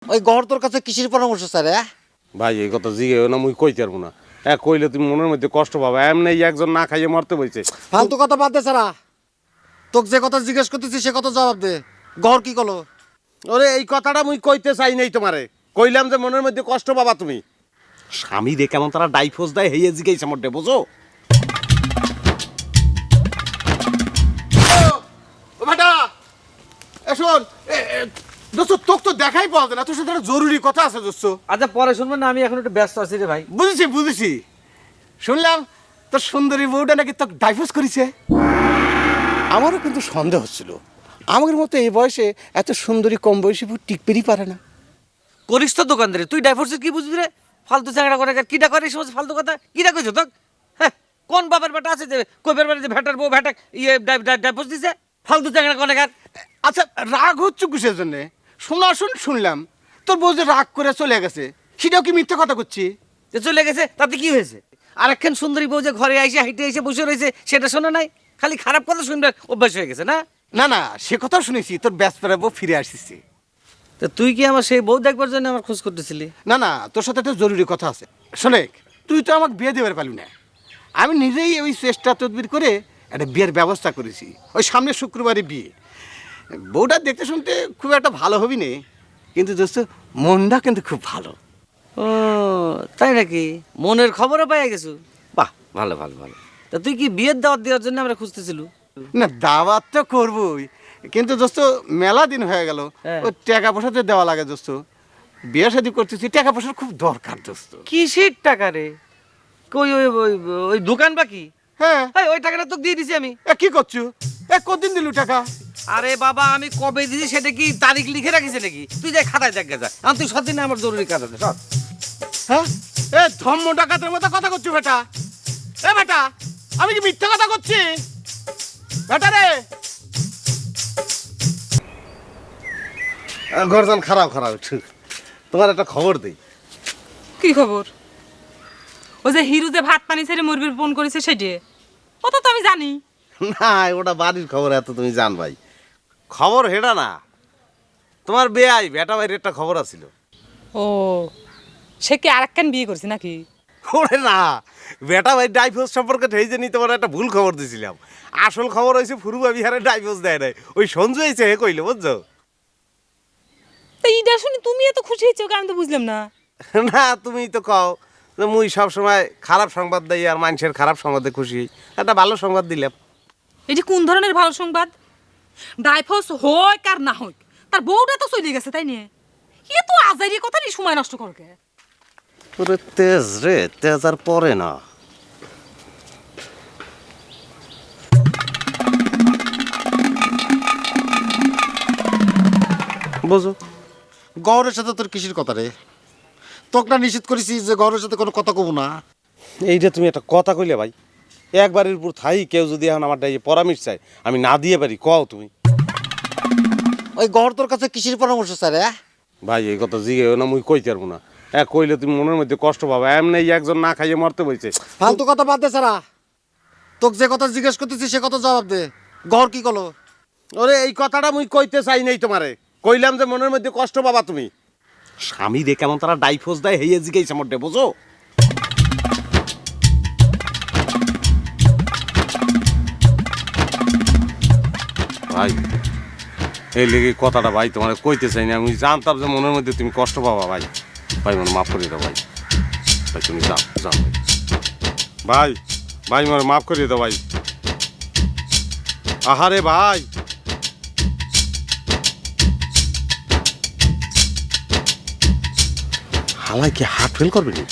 ওই গহর তোর কাছে কিসের পরামর্শ স্যার? ভাই এই কথা জিগেও না মুই কইতে পারবো না। কইলে তুমি মনের মধ্যে কষ্ট পাবা। এমনি একজন না খাইয়ে মরতে বইছে। ফালতু কথা বাদ দে সারা। তোকে যে কথা জিজ্ঞেস করতেছি সে কথা জবাব দে। গহর কি করলো? ওরে এই কথাটা মুই কইতে চাই নাই তোমারে। কইলাম যে মনের মধ্যে কষ্ট পাবা তুমি। স্বামী রে কেমন তারা ডাইফোর্স দেয় হেয়ে জিগাইছে মোটে বুঝো। ও বেটা শোন, দোস্ত তোকে তো দেখাই পাওয়া যায় না, তোর সাথে একটা জরুরি কথা আছে দোস্ত। আচ্ছা পরে শুনবেন না, আমি এখন একটু ব্যস্ত আছি রে ভাই। বুঝেছি শুনলাম তোর সুন্দরী বউটা নাকি তোকে ডাইভোর্স করেছে। আমারও কিন্তু সন্দেহ হচ্ছিল, আমার মতো এই বয়সে এত সুন্দরী কম বয়সী বউ টিকতেই পারে না। করিস তো দোকানদারে, তুই ডাইভোর্সের কি বুঝবি রে? ফালতু চ্যাংড়া করে কিটা করে এই সমস্ত ফালতু কথা কিটা কইছো তোক? হ্যাঁ, কোন বাবার বেটা আছে যে কইবার বেটা যে ভেটার বউ ভেটা ডাইভোর্স দিছে? ফালতু চ্যাংড়া করে কার? আচ্ছা রাগ হচ্ছে কিসের জন্যে? শুনলাম তোর বউ যে রাগ করে চলে গেছে, সেটাও কি মিথ্যে কথা করছি? যে চলে গেছে তাতে কি হয়েছে? আরেকখান সুন্দরী বউ যে ঘরে আইসে হাইটে এসে বসে রয়েছে সেটা শোনা নাই? খালি খারাপ কথা শুনবে অভ্যাস হয়ে গেছে না? না সে কথাও শুনেছি, তোর ব্যাসপেরা বউ ফিরে আসিস। তো তুই কি আমার সেই বউ দেখবার জন্য আমার খোঁজ করতেছিলি? না তোর সাথে একটা জরুরি কথা আছে। শোনেক, তুই তো আমাকে বিয়ে দেবার পারলি না, আমি নিজেই ওই চেষ্টা তদবির করে একটা বিয়ের ব্যবস্থা করেছি। ওই সামনে শুক্রবারে বিয়ে। বউটা দেখতে শুনতে খুব একটা ভালো হবি নে, কিন্তু দোস্ত মনটা কিন্তু খুব ভালো। ও তাই নাকি? মনের খবরও পাইয়া গেছো? বাহ, ভালো ভালো ভালো। তা তুই কি বিয়ের দাওয়াত দেওয়ার জন্য আমরা খুঁজতেছিল? না দাওয়াত তো করবই, কিন্তু দোস্ত মেলা দিন হয়ে গেল, হ্যাঁ। ওই টাকা পয়সা তো দেওয়া লাগে দোস্ত। বিয়ে শাদী করতেছি, টাকা পয়সার খুব দরকার দোস্ত। কিসের টাকা রে? কই ওই ওই ওই দোকান বাকি? হ্যাঁ। এই ওই টাকাটা তোকে দিয়ে দিছি আমি। কি করছো? কদিন দিলু টাকা? আরে বাবা, আমি কবে দিছি সেটা কি তারিখ লিখে রাখিছে নাকি? তুই যাই খাতায় দেখ যা। আমি তুই সত্যি না আমার জরুরি কাজ আছে সব। হ্যাঁ, ধর্ম ডাকাতের মতো কথা করছো বেটা। বেটা, আমি কি মিথ্যা কথা করছি? বেটা রে, গরজান খারাপ ঠিক। তোমার একটা খবর দেই। কি খবর? ও যে হিরু যে ভাত পানি ছেড়ে মুরগির ফোন করেছে সেটি ওটা তো আমি জানি। না ওটা বাড়ির খবর, এত তুমি জান ভাই। খবর হেডা না, তোমার বেয়াই বেটা ভাইয়ের একটা খবর আছিল। ও, সে কি আরেকখান বিয়ে করছে নাকি? ওরে না, বেটা ভাই ডাইভোর্স সম্পর্কে এই যে তোমার একটা ভুল খবর দিয়েছিলাম। আসল খবর হয়েছে ফুরুবা বিহারে ডাইভোর্স দেয় নাই, ওই সঞ্জু হয়েছে হে কইলে বুঝছো। তো এইটা শুনে তুমি এত খুশি হয়েছো, আমি তো বুঝলাম না। না তুমি তো কও যে মুই সবসময় খারাপ সংবাদ দেই আর মানুষের খারাপ সংবাদে খুশি। একটা ভালো সংবাদ দিলাম। এটি কোন ধরনের ভালো সংবাদ? ডাইভোর্স হোক আর না হোক, তার বউটা তো চলে গেছে, তাই নিয়ে এ তো আজাইরি কথা নিয়ে সময় নষ্ট করকে। ওরে তেজ রে, তেজ আর পরে না। বুঝো, গহরের সাথে তোর কিসের কথা রে? তোকে না নিষেধ করেছি যে গহরের সাথে কোনো কথা কব না? এইটা তুমি একটা কথা কইলে ভাই। একবারের উপর থাই কেউ যদি এখন আমার পরামর্শ চাই আমি না দিয়ে পারি, কও তুমি। ওই গহর তোর কাছে কিসের পরামর্শ স্যার? ভাই এই কথা জিগেও না মুই কইতে পারবো না। কইলে তুমি মনের মধ্যে কষ্ট পাবা। এমনি একজন না খাইয়ে মরতে বইছে। ফালতু কথা বাদ দে সারা। তোকে যে কথা জিজ্ঞেস করতেছি সে কথা জবাব দে। গহর কি করলো? ওরে এই কথাটা মুই কইতে চাই নাই তোমারে। কইলাম যে মনের মধ্যে কষ্ট পাবা তুমি। স্বামী রে কেমন তারা ডাইভোর্স দেয় হেয়ে জিগাইছে মোটে বুঝো। ভাই এই লেগে কথাটা ভাই তোমার কইতে চাই না। আমি জানতাম যে মনের মধ্যে তুমি কষ্ট পাবা ভাই। ভাই মনে মাফ করে দাও ভাই। ভাই তুমি যাও যাও ভাই। ভাই মনে মাফ করে দাও ভাই। আহারে ভাই, হালাই কি হার্ট ফেল করবে নি?